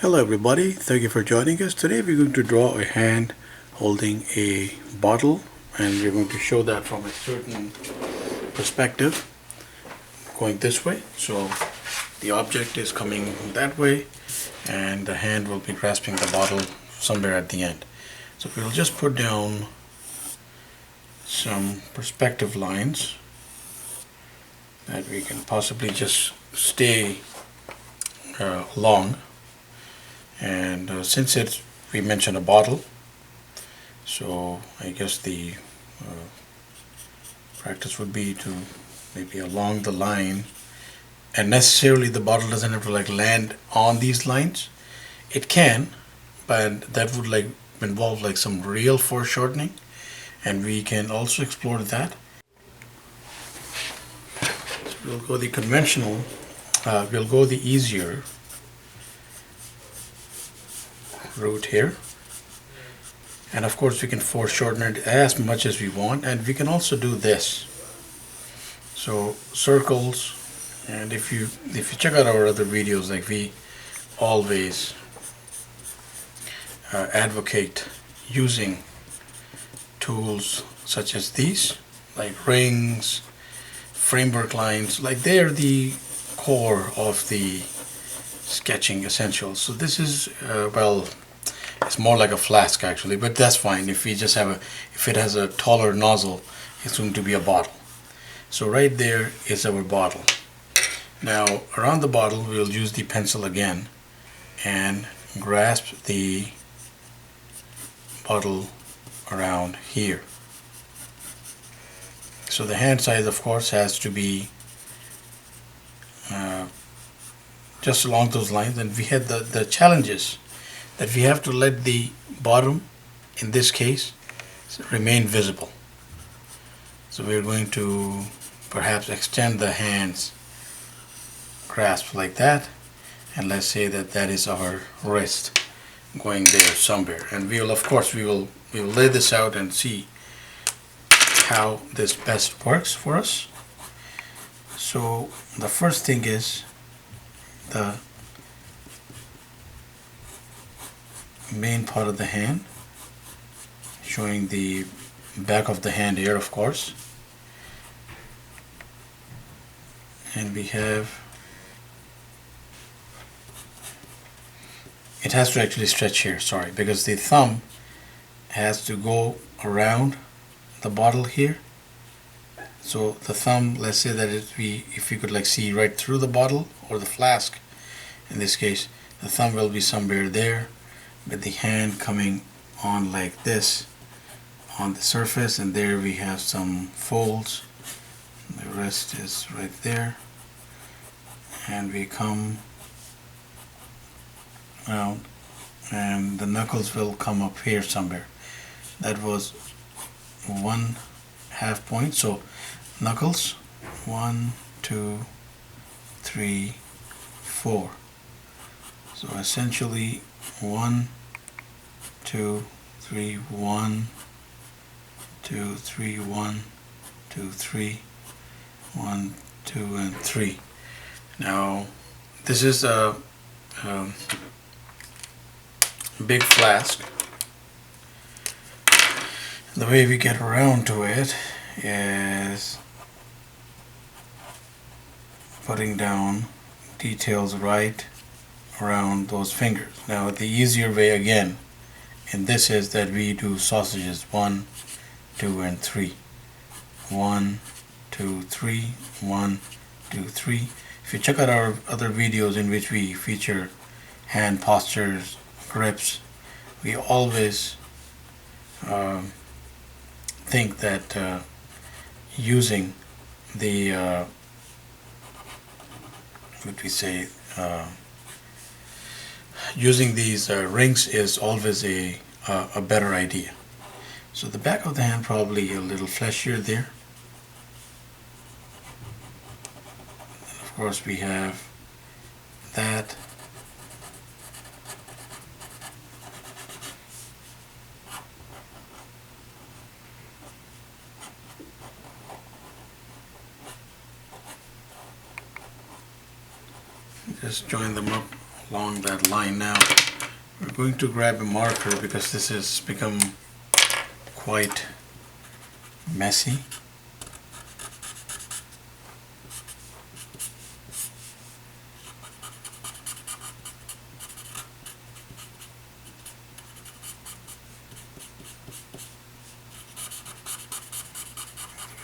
Hello everybody, thank you for joining us. Today we're going to draw a hand holding a bottle, and we're going to show that from a certain perspective going this way. So the object is coming that way and the hand will be grasping the bottle somewhere at the end. So we'll just put down some perspective lines that we can possibly just stay along. And since we mentioned a bottle, so I guess the practice would be to maybe along the line, and necessarily the bottle doesn't have to land on these lines. It can, but that would involve some real foreshortening, and we can also explore that. So we'll go the conventional, we'll go the easier route here, and of course we can foreshorten it as much as we want, and we can also do this. So circles, and if you check out our other videos, we always advocate using tools such as these, like rings, framework lines, they're the core of the sketching essentials. So this is well, it's more like a flask actually, but that's fine. If we just if it has a taller nozzle, it's going to be a bottle. So right there is our bottle. Now around the bottle we'll use the pencil again and grasp the bottle around here. So the hand size of course has to be just along those lines, and we had the challenges that we have to let the bottom, in this case, remain visible. So we're going to perhaps extend the hand's grasp like that, and let's say that is our wrist going there somewhere, and we will lay this out and see how this best works for us. So the first thing is the main part of the hand, showing the back of the hand here of course, and we have, it has to actually stretch here, sorry, because the thumb has to go around the bottle here. So the thumb, let's say that if you could see right through the bottle or the flask, in this case the thumb will be somewhere there, with the hand coming on like this on the surface, and there we have some folds. The wrist is right there, and we come out and the knuckles will come up here somewhere. That was 1/2 point. So knuckles 1, 2, 3, 4. So essentially 1, 2, 3, 1, 2, 3, 1, 2, 3, 1, 2, and 3. Now this is a big flask. The way we get around to it is putting down details right around those fingers. Now the easier way again in this is that we do sausages 1, 2, and 3. 1, 2, 3, 1, 2, 3. If you check out our other videos in which we feature hand postures, grips, we always think that using the using these rings is always a better idea. So the back of the hand probably a little fleshier there. And of course we have that. Just join them up along that line. Now we're going to grab a marker because this has become quite messy.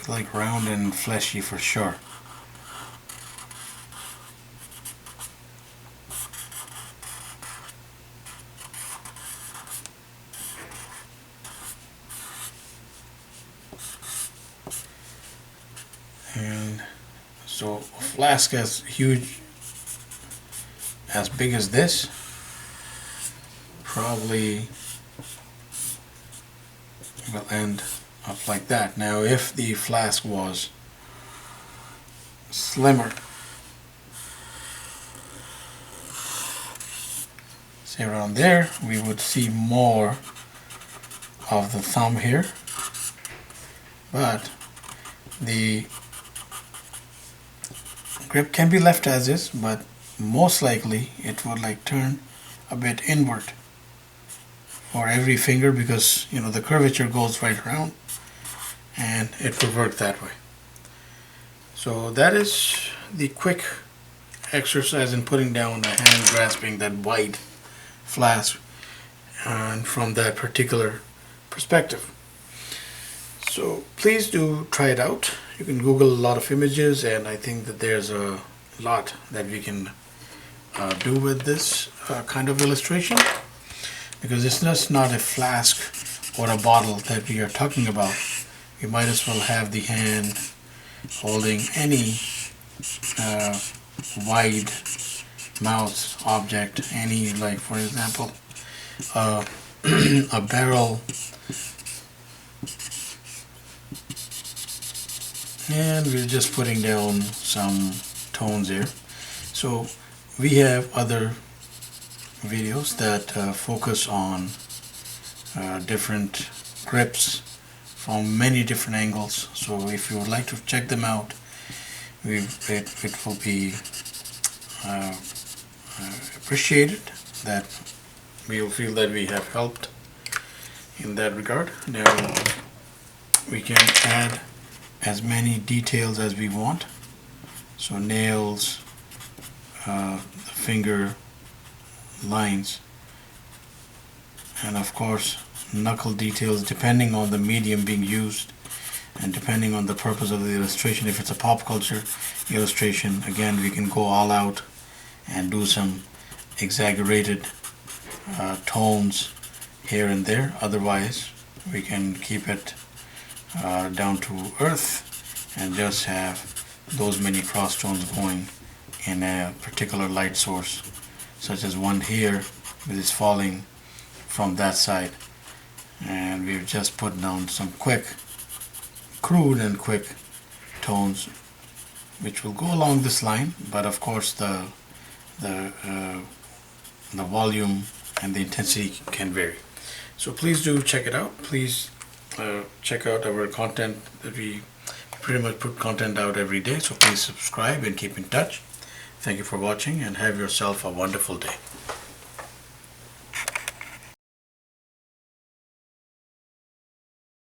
Like round and fleshy for sure. And so a flask as huge, as big as this, probably will end up like that. Now if the flask was slimmer, say around there, we would see more of the thumb here, but the grip can be left as is, but most likely it would like turn a bit inward for every finger, because you know the curvature goes right around and it will work that way. So that is the quick exercise in putting down a hand grasping that wide flask and from that particular perspective. So please do try it out. You can Google a lot of images, and I think that there's a lot that we can do with this kind of illustration, because it's just not a flask or a bottle that we are talking about. You might as well have the hand holding any wide mouth object, any, like for example a barrel. And we're just putting down some tones here. So we have other videos that focus on different grips from many different angles. So if you would like to check them out, it will be appreciated, that we will feel that we have helped in that regard. Now we can add as many details as we want. So nails, finger lines, and of course knuckle details, depending on the medium being used and depending on the purpose of the illustration. If it's a pop culture illustration, again we can go all out and do some exaggerated tones here and there. Otherwise we can keep it down to earth and just have those many cross tones going in a particular light source, such as one here that is falling from that side, and we've just put down some crude and quick tones which will go along this line, but of course the volume and the intensity can vary. So please do check it out. Please check out our content. That we pretty much put content out every day, so please subscribe and keep in touch. Thank you for watching, and have yourself a wonderful day.